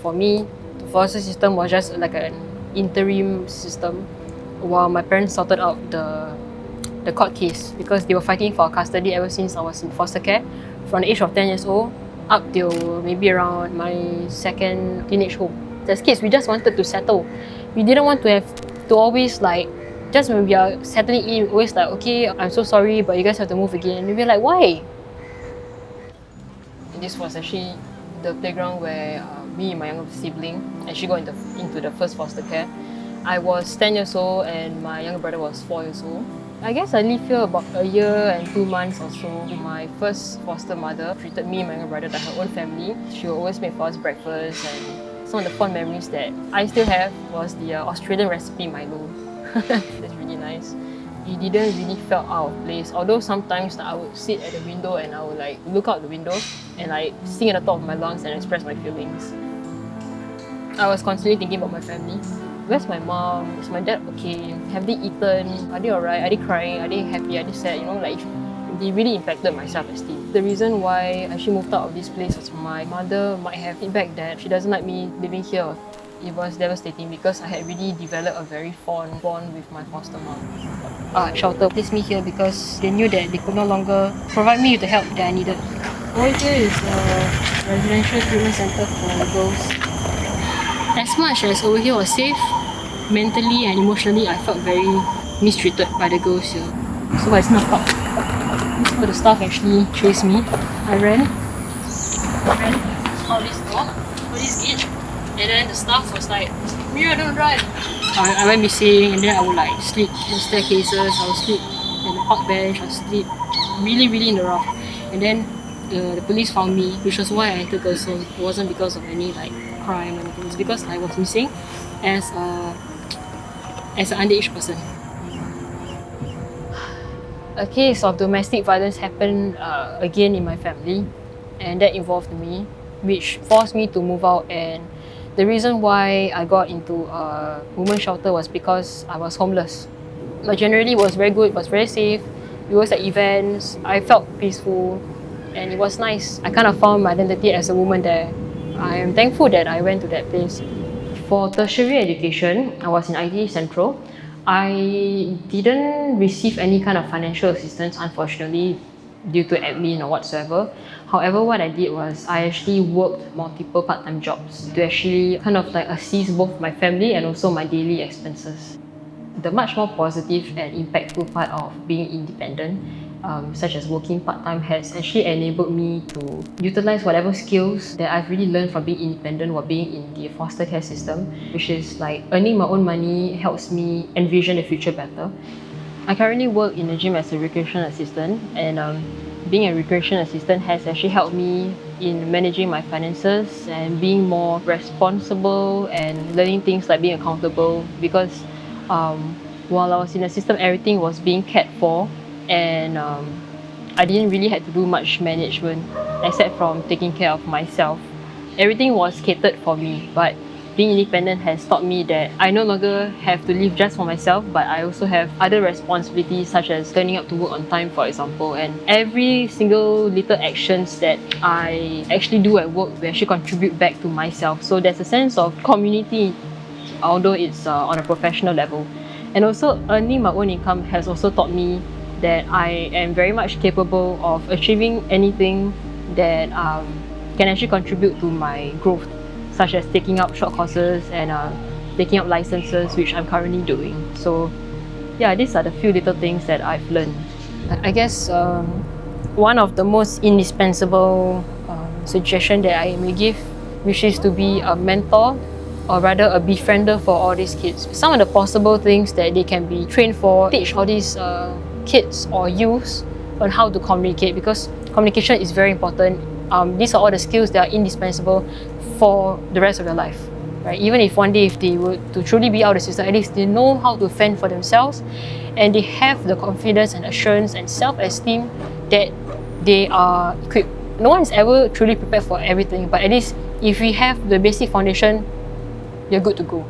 for me, the foster system was just like an interim system while my parents sorted out the court case, because they were fighting for custody ever since I was in foster care, from the age of 10 years old up till maybe around my second teenage home. As kids, we just wanted to settle. We didn't want to have to always like, just when we are settling in, always like, okay, I'm so sorry, but you guys have to move again. And we're like, why? And this was actually the playground where me and my younger sibling actually got into the first foster care. I was 10 years old and my younger brother was 4 years old. I guess I lived here about a year and 2 months or so. My first foster mother treated me and my younger brother like her own family. She would always make for us breakfast, and some of the fond memories that I still have was the Australian recipe Milo. That's really nice. It didn't really feel out of place, although sometimes I would sit at the window and I would like look out the window and like sing at the top of my lungs and express my feelings. I was constantly thinking about my family. Where's my mom? Is my dad okay? Have they eaten? Are they alright? Are they crying? Are they happy? Are they sad? You know, like they really impacted my self-esteem. The reason why I actually moved out of this place was my mother might have feedback that she doesn't like me living here. It was devastating because I had really developed a very fond bond with my foster mom. Shelter placed me here because they knew that they could no longer provide me with the help that I needed. Over here is a residential treatment center for girls. As much as over here was safe, mentally and emotionally I felt very mistreated by the girls here. So I snuck out. So the staff actually chased me. I ran out this door, out this gate, and then the staff was like, Mira, don't run. I went missing, and then I would like sleep in staircases, I would sleep in the park bench, I would sleep really in the rough. And then the police found me, which was why I entered girls' home. It wasn't because of any like crime or anything. It was because I was missing as an underage person. A case of domestic violence happened again in my family, and that involved me, which forced me to move out. And the reason why I got into a women's shelter was because I was homeless. But generally it was very good, it was very safe. We always had events, I felt peaceful, and it was nice. I kind of found my identity as a woman there. I am thankful that I went to that place. For tertiary education, I was in IT Central. I didn't receive any kind of financial assistance, unfortunately, due to admin or whatsoever. However, what I did was I actually worked multiple part-time jobs to actually kind of like assist both my family and also my daily expenses. The much more positive and impactful part of being independent, such as working part-time, has actually enabled me to utilize whatever skills that I've really learned from being independent while being in the foster care system, which is like earning my own money helps me envision the future better. I currently work in the gym as a recreation assistant, and being a recreation assistant has actually helped me in managing my finances and being more responsible and learning things like being accountable, because while I was in the system, everything was being cared for, and I didn't really have to do much management except from taking care of myself. Everything was catered for me, but being independent has taught me that I no longer have to live just for myself, but I also have other responsibilities, such as turning up to work on time, for example. And every single little actions that I actually do at work will actually contribute back to myself. So there's a sense of community, although it's on a professional level. And also earning my own income has also taught me that I am very much capable of achieving anything that can actually contribute to my growth, such as taking up short courses and taking up licenses, which I'm currently doing. So yeah, these are the few little things that I've learned. I guess one of the most indispensable suggestion that I may give, which is to be a mentor, or rather a befriender for all these kids. Some of the possible things that they can be trained for, teach all these kids or youths on how to communicate, because communication is very important. These are all the skills that are indispensable for the rest of their life, right? Even if one day if they were to truly be out of the system, at least they know how to fend for themselves, and they have the confidence and assurance and self-esteem that they are equipped. No one is ever truly prepared for everything, but at least if we have the basic foundation, you're good to go.